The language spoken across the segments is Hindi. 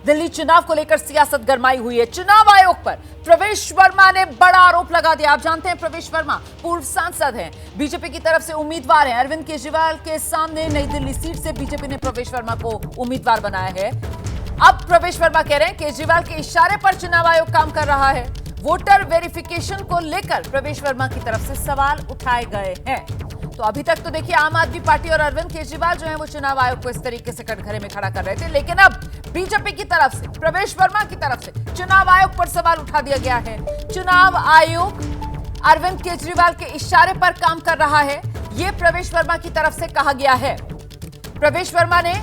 दिल्ली चुनाव को लेकर सियासत गरमाई हुई है। चुनाव आयोग पर प्रवेश वर्मा ने बड़ा आरोप लगा दिया। आप जानते हैं प्रवेश वर्मा पूर्व सांसद हैं, बीजेपी की तरफ से उम्मीदवार हैं। अरविंद केजरीवाल के सामने नई दिल्ली सीट से बीजेपी ने प्रवेश वर्मा को उम्मीदवार बनाया है। अब प्रवेश वर्मा कह रहे हैं केजरीवाल के इशारे पर चुनाव आयोग काम कर रहा है। वोटर वेरिफिकेशन को लेकर प्रवेश वर्मा की तरफ से सवाल उठाए गए हैं। तो अभी तक तो देखिए आम आदमी पार्टी और अरविंद केजरीवाल जो है वो चुनाव आयोग को इस तरीके से कटघरे में खड़ा कर रहे थे, लेकिन अब बीजेपी की तरफ से, प्रवेश वर्मा की तरफ से चुनाव आयोग पर सवाल उठा दिया गया है। चुनाव आयोग अरविंद केजरीवाल के इशारे पर काम कर रहा है, यह प्रवेश वर्मा की तरफ से कहा गया है। प्रवेश वर्मा ने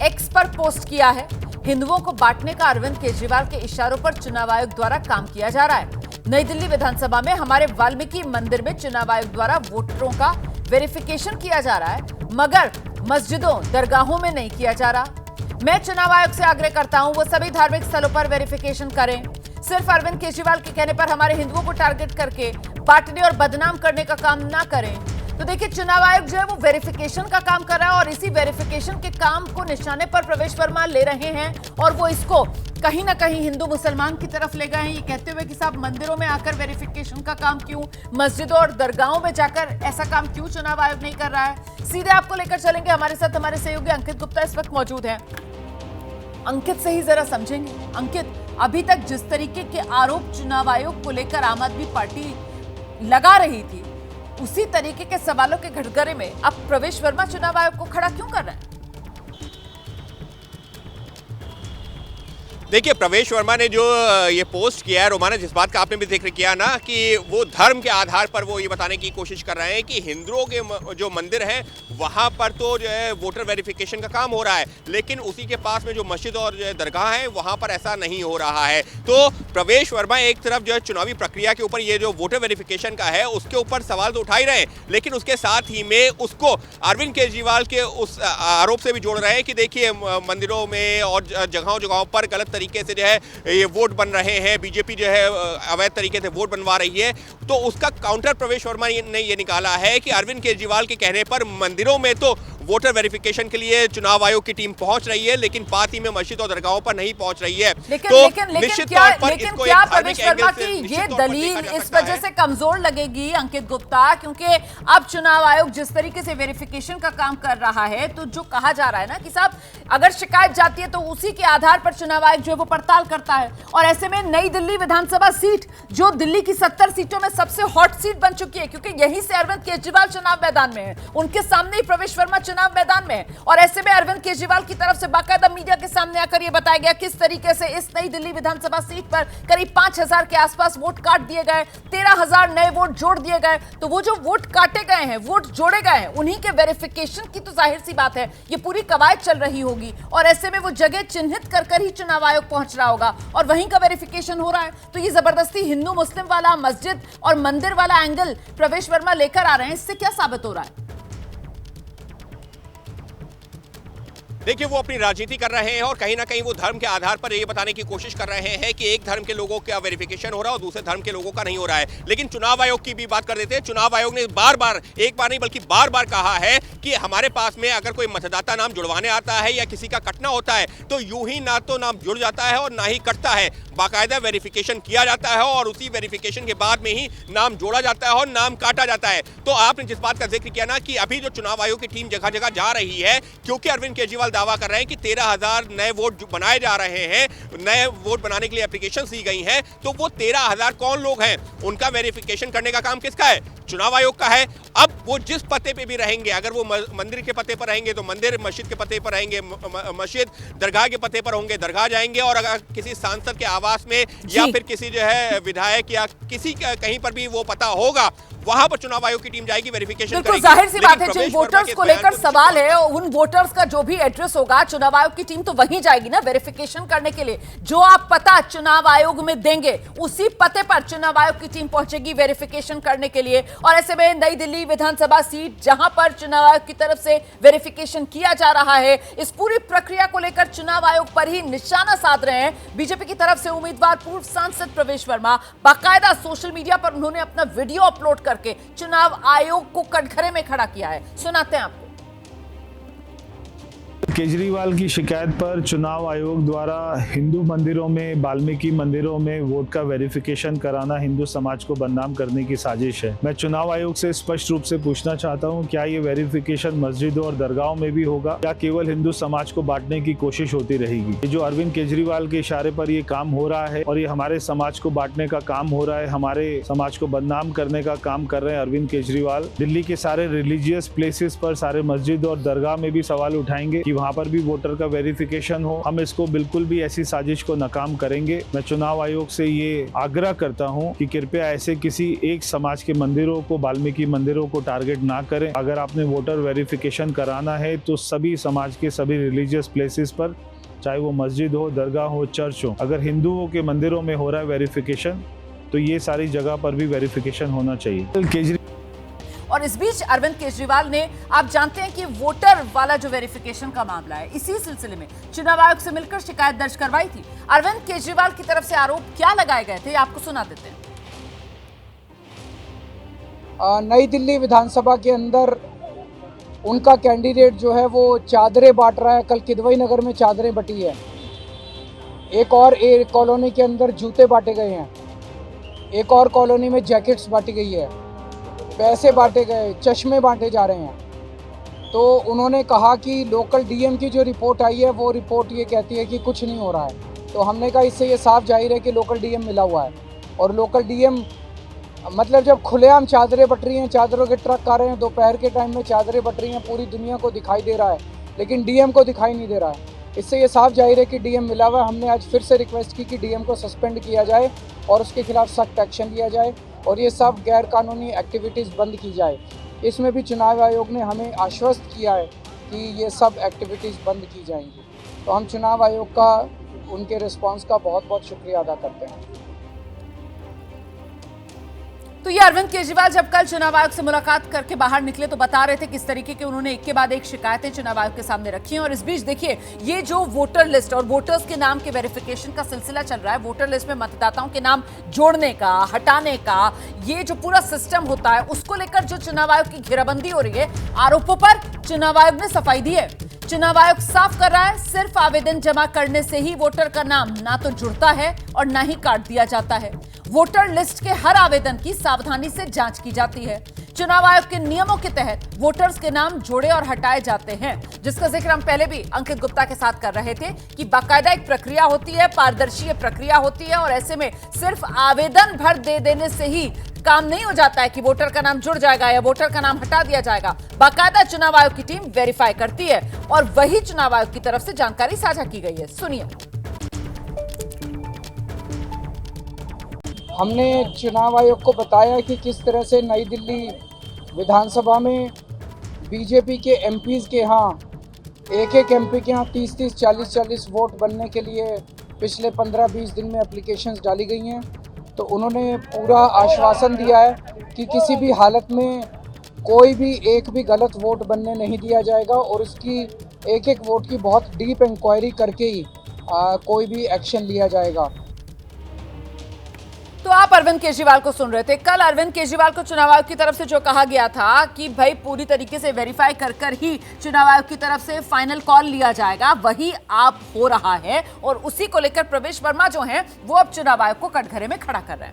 एक्स पर पोस्ट किया है, हिंदुओं को बांटने का अरविंद केजरीवाल के इशारों पर चुनाव आयोग द्वारा काम किया जा रहा है। नई दिल्ली विधानसभा में हमारे वाल्मीकि मंदिर में चुनाव आयोग द्वारा वोटरों का वेरिफिकेशन किया जा रहा है, मगर मस्जिदों दरगाहों में नहीं किया जा रहा। मैं चुनाव आयोग से आग्रह करता हूं वो सभी धार्मिक स्थलों पर वेरिफिकेशन करें। सिर्फ अरविंद केजरीवाल के कहने पर हमारे हिंदुओं को टारगेट करके बांटने और बदनाम करने का काम ना करें। तो देखिए चुनाव आयोग जो है वो वेरिफिकेशन का काम कर रहा है और इसी वेरिफिकेशन के काम को निशाने पर प्रवेश वर्मा ले रहे हैं और वो इसको कहीं ना कहीं हिंदू मुसलमान की तरफ ले गए हैं, ये कहते हुए कि साहब मंदिरों में आकर वेरिफिकेशन का काम क्यों, मस्जिदों और दरगाहों में जाकर ऐसा काम क्यों चुनाव आयोग नहीं कर रहा है। सीधे आपको लेकर चलेंगे, हमारे साथ हमारे सहयोगी अंकित गुप्ता इस वक्त मौजूद हैं। अंकित से ही जरा समझेंगे। अंकित, अभी तक जिस तरीके के आरोप चुनाव आयोग को लेकर आम आदमी पार्टी लगा रही थी, उसी तरीके के सवालों के घटघरे में अब प्रवेश वर्मा चुनाव आयोग को खड़ा क्यों कर रहे हैं? देखिए प्रवेश वर्मा ने जो ये पोस्ट किया है, रोमाना, जिस बात का आपने भी जिक्र किया ना कि वो धर्म के आधार पर वो ये बताने की कोशिश कर रहे हैं कि हिंदुओं के जो मंदिर हैं वहाँ पर तो जो है वोटर वेरिफिकेशन का काम हो रहा है, लेकिन उसी के पास में जो मस्जिद और जो है दरगाह है वहाँ पर ऐसा नहीं हो रहा है। तो प्रवेश वर्मा एक तरफ जो है चुनावी प्रक्रिया के ऊपर ये जो वोटर वेरिफिकेशन का है उसके ऊपर सवाल तो उठा ही रहे हैं, लेकिन उसके साथ ही में उसको अरविंद केजरीवाल के उस आरोप से भी जोड़ रहे हैं कि देखिए मंदिरों में और जगहों जगहों पर गलत तरीके से जो है ये वोट बन रहे हैं, बीजेपी जो है अवैध तरीके से वोट बनवा रही है। तो उसका काउंटर प्रवेश वर्मा ने ये निकाला है कि अरविंद केजरीवाल के कहने पर मंदिरों में तो वोटर वेरिफिकेशन के लिए चुनाव आयोग की टीम पहुंच रही है, लेकिन पास ही में मस्जिद और दरगाहों पर नहीं पहुंच रही है। लेकिन क्या प्रवेश वर्मा की ये दलील इस वजह से कमजोर लगेगी अंकित गुप्ता, क्योंकि अब चुनाव आयोग जिस तरीके से वेरिफिकेशन का काम कर रहा है, तो जो कहा जा रहा है ना कि साहब अगर शिकायत जाती है तो उसी के आधार पर चुनाव आयोग जो है वो पड़ताल करता है। और ऐसे में नई दिल्ली विधानसभा सीट जो दिल्ली की 70 सीटों में सबसे हॉट सीट बन चुकी है, क्योंकि यहीं से अरविंद केजरीवाल चुनाव मैदान में है, उनके सामने ही प्रवेश वर्मा चुनाव मैदान में है। और ऐसे में अरविंद केजरीवाल की तरफ से बाकायदा मीडिया के सामने आकर यह बताया गया किस तरीके से इस नई दिल्ली विधानसभा सीट पर करीब 5000 के आसपास वोट काट दिए गए, 13000 नए वोट जोड़ दिए गए। तो वो जो वोट काटे गए हैं, वोट जोड़े गए हैं, उन्हीं के वेरिफिकेशन की तो जाहिर सी बात है ये पूरी कवायद चल रही होगी और ऐसे में वो जगह चिन्हित कर ही चुनाव आयोग पहुंच रहा होगा और वहीं का वेरिफिकेशन हो रहा है। तो ये जबरदस्ती हिंदू मुस्लिम वाला, मस्जिद और मंदिर वाला एंगल प्रवेश वर्मा लेकर आ रहे हैं, इससे क्या साबित हो रहा है? देखिए वो अपनी राजनीति कर रहे हैं और कहीं ना कहीं वो धर्म के आधार पर ये बताने की कोशिश कर रहे हैं कि एक धर्म के लोगों का वेरिफिकेशन हो रहा है और दूसरे धर्म के लोगों का नहीं हो रहा है। लेकिन चुनाव आयोग की भी बात कर देते हैं। चुनाव आयोग ने बार बार, एक बार नहीं बल्कि बार बार कहा है कि हमारे पास में अगर कोई मतदाता नाम जुड़वाने आता है या किसी का कटना होता है तो यूं ही ना तो नाम जुड़ जाता है और ना ही कटता है, बाकायदा वेरिफिकेशन किया जाता है और उसी वेरिफिकेशन के बाद में ही नाम जोड़ा जाता है और नाम काटा जाता है। तो आपने जिस बात का जिक्र किया ना कि अभी जो चुनाव आयोग की टीम जगह जगह जा रही है, क्योंकि अरविंद केजरीवाल दावा कर रहे हैं कि 13000 नए वोट बनाए जा रहे हैं, नए वोट बनाने के लिए एप्लीकेशन दी गई हैं, तो वो 13000 कौन लोग हैं, उनका वेरिफिकेशन करने का काम किसका है? चुनाव आयोग का है। अब वो जिस पते पे भी रहेंगे, अगर वो मंदिर के पते पर रहेंगे तो मंदिर, मस्जिद के पते पर रहेंगे मस्जिद, दरगाह के पते पर होंगे दरगाह जाएंगे, और अगर किसी सांसद के आवास में या फिर किसी जो है विधायक या किसी कहीं पर भी वो पता होगा, वहां पर चुनाव आयोग की टीम जाएगी, वेरिफिकेशन करेगी। जाहिर सी बात है, जिन वोटर्स को लेकर सवाल है उन वोटर्स का जो भी एड्रेस होगा, चुनाव आयोग की टीम तो वहीं जाएगी ना वेरिफिकेशन करने के लिए। जो आप पता चुनाव आयोग में देंगे उसी पते पर चुनाव आयोग की टीम पहुंचेगी वेरिफिकेशन करने के लिए। और ऐसे में नई दिल्ली विधानसभा सीट जहां पर चुनाव आयोग की तरफ से वेरिफिकेशन किया जा रहा है, इस पूरी प्रक्रिया को लेकर चुनाव आयोग पर ही निशाना साध रहे हैं बीजेपी की तरफ से उम्मीदवार पूर्व सांसद प्रवेश वर्मा। बाकायदा सोशल मीडिया पर उन्होंने अपना वीडियो अपलोड करके चुनाव आयोग को कटघरे में खड़ा किया है। सुनाते हैं आपको। केजरीवाल की शिकायत पर चुनाव आयोग द्वारा हिंदू मंदिरों में, वाल्मीकि मंदिरों में वोट का वेरिफिकेशन कराना हिंदू समाज को बदनाम करने की साजिश है। मैं चुनाव आयोग से स्पष्ट रूप से पूछना चाहता हूं, क्या ये वेरिफिकेशन मस्जिदों और दरगाहों में भी होगा या केवल हिंदू समाज को बांटने की कोशिश होती रहेगी? ये जो अरविंद केजरीवाल के इशारे पर ये काम हो रहा है और ये हमारे समाज को बांटने का काम हो रहा है, हमारे समाज को बदनाम करने का काम कर रहे हैं अरविंद केजरीवाल। दिल्ली के सारे रिलीजियस प्लेसेस पर, सारे मस्जिद और दरगाह में भी सवाल उठाएंगे कि वहाँ पर भी वोटर का वेरिफिकेशन हो। हम इसको बिल्कुल भी ऐसी साजिश को नाकाम करेंगे। मैं चुनाव आयोग से ये आग्रह करता हूँ कि कृपया ऐसे किसी एक समाज के मंदिरों को, वाल्मीकि मंदिरों को टारगेट ना करें। अगर आपने वोटर वेरिफिकेशन कराना है तो सभी समाज के सभी रिलीजियस प्लेसेस पर, चाहे वो मस्जिद हो, दरगाह हो, चर्च हो, अगर हिंदुओं के मंदिरों में हो रहा है वेरिफिकेशन तो ये सारी जगह पर भी वेरिफिकेशन होना चाहिए। और इस बीच अरविंद केजरीवाल ने, आप जानते हैं कि वोटर वाला जो वेरिफिकेशन का मामला है, इसी सिलसिले में चुनाव आयोग से मिलकर शिकायत दर्ज करवाई थी। अरविंद केजरीवाल की तरफ से आरोप क्या लगाए गए थे, आपको सुना देते हैं। नई दिल्ली विधानसभा के अंदर उनका कैंडिडेट जो है वो चादरें बांट रहा है। कल किदवई नगर में चादरें बटी है। एक और कॉलोनी के अंदर जूते बांटे गए हैं। एक और कॉलोनी में जैकेट्स बांटी गई है, पैसे बांटे गए, चश्मे बांटे जा रहे हैं। तो उन्होंने कहा कि लोकल डीएम की जो रिपोर्ट आई है वो रिपोर्ट ये कहती है कि कुछ नहीं हो रहा है। तो हमने कहा इससे ये साफ जाहिर है कि लोकल डीएम मिला हुआ है। और लोकल डीएम मतलब जब खुलेआम चादरें बट रही हैं, चादरों के ट्रक आ रहे हैं, दोपहर के टाइम में चादरें बट रही हैं, पूरी दुनिया को दिखाई दे रहा है, लेकिन डीएम को दिखाई नहीं दे रहा है। इससे ये साफ जाहिर है कि डीएम मिला हुआ है। हमने आज फिर से रिक्वेस्ट की कि डीएम को सस्पेंड किया जाए और उसके खिलाफ सख्त एक्शन लिया जाए और ये सब गैर कानूनी एक्टिविटीज़ बंद की जाए। इसमें भी चुनाव आयोग ने हमें आश्वस्त किया है कि ये सब एक्टिविटीज़ बंद की जाएंगी। तो हम चुनाव आयोग का, उनके रिस्पांस का बहुत बहुत शुक्रिया अदा करते हैं। तो ये अरविंद केजरीवाल जब कल चुनाव आयोग से मुलाकात करके बाहर निकले तो बता रहे थे किस तरीके के उन्होंने एक के बाद एक शिकायतें चुनाव आयोग के सामने रखी हैं। और इस बीच देखिए, ये जो वोटर लिस्ट और वोटर्स के नाम के वेरिफिकेशन का सिलसिला चल रहा है, वोटर लिस्ट में मतदाताओं के नाम जोड़ने का, हटाने का, ये जो पूरा सिस्टम होता है, उसको लेकर जो चुनाव आयोग की घेराबंदी हो रही है, आरोपों पर चुनाव आयोग ने सफाई दी है। चुनाव आयोग साफ कर रहा है, सिर्फ आवेदन जमा करने से ही वोटर का नाम ना तो जुड़ता है और ना ही काट दिया जाता है। वोटर लिस्ट के हर आवेदन की सावधानी से जांच की जाती है। चुनाव आयोग के नियमों के तहत वोटर्स के नाम जोड़े और हटाए जाते हैं, जिसका जिक्र हम पहले भी अंकित गुप्ता के साथ कर रहे थे कि बाकायदा एक प्रक्रिया होती है, पारदर्शी प्रक्रिया होती है। और ऐसे में सिर्फ आवेदन भर दे देने से ही काम नहीं हो जाता है कि वोटर का नाम जुड़ जाएगा या वोटर का नाम हटा दिया जाएगा। बाकायदा चुनाव आयोग की टीम वेरीफाई करती है और वही चुनाव आयोग की तरफ से जानकारी साझा की गई है। सुनिए। हमने चुनाव आयोग को बताया कि किस तरह से नई दिल्ली विधानसभा में बीजेपी के एमपीज़ के यहाँ, एक एक एमपी के यहाँ 30-30, 40-40 वोट बनने के लिए पिछले 15-20 दिन में एप्लीकेशंस डाली गई हैं। तो उन्होंने पूरा आश्वासन दिया है कि किसी भी हालत में कोई भी एक भी गलत वोट बनने नहीं दिया जाएगा और उसकी एक एक वोट की बहुत डीप इंक्वायरी करके ही कोई भी एक्शन लिया जाएगा। तो आप अरविंद केजरीवाल को सुन रहे थे। कल अरविंद केजरीवाल को चुनाव आयोग की तरफ से जो कहा गया था कि भाई पूरी तरीके से वेरीफाई कर ही चुनाव आयोग की तरफ से फाइनल कॉल लिया जाएगा, वही आप हो रहा है। और उसी को लेकर प्रवेश वर्मा जो हैं वो अब चुनाव आयोग को कटघरे में खड़ा कर रहे हैं।